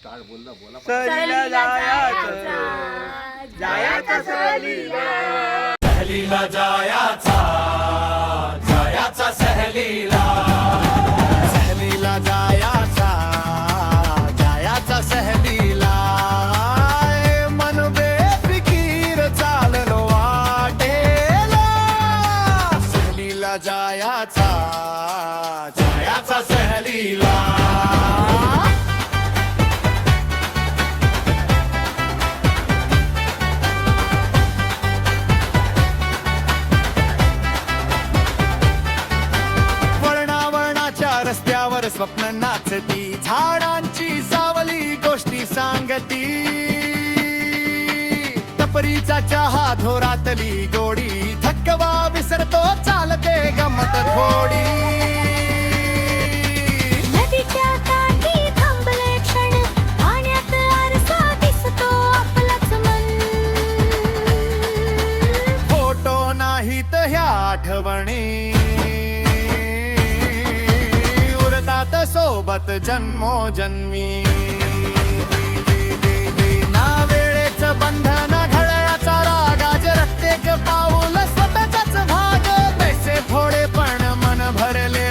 Start बोल ना, बोला. सहलीला जायचं, जायचं सहलीला. सहलीला जायाचा, जायाचा सहलीला. सहलीला जायाचा, जायाचा सहलीला. मन बेफिकीर चाललो वाटेला. सहलीला जायाचा, जायाचा सहलीला. रस्त्यावर स्वप्न नाचती, झाडांची सावली गोष्टी सांगती. टपरीचा चहा धोरातली गोडी, थकवा विसरतो चालते गमत थोडी. नदीच्या काठी थांबले क्षण, पाण्यात आरसा दिसतो आपलाच मन. फोटो नाहीत ह्या आठवणी, सोबत जन्मोजन्मी. ना वेळेच बंधन, घड्याळाचा राग, आज प्रत्येक पाऊल स्वतःचाच भाग. पैसे थोडे पण मन भरले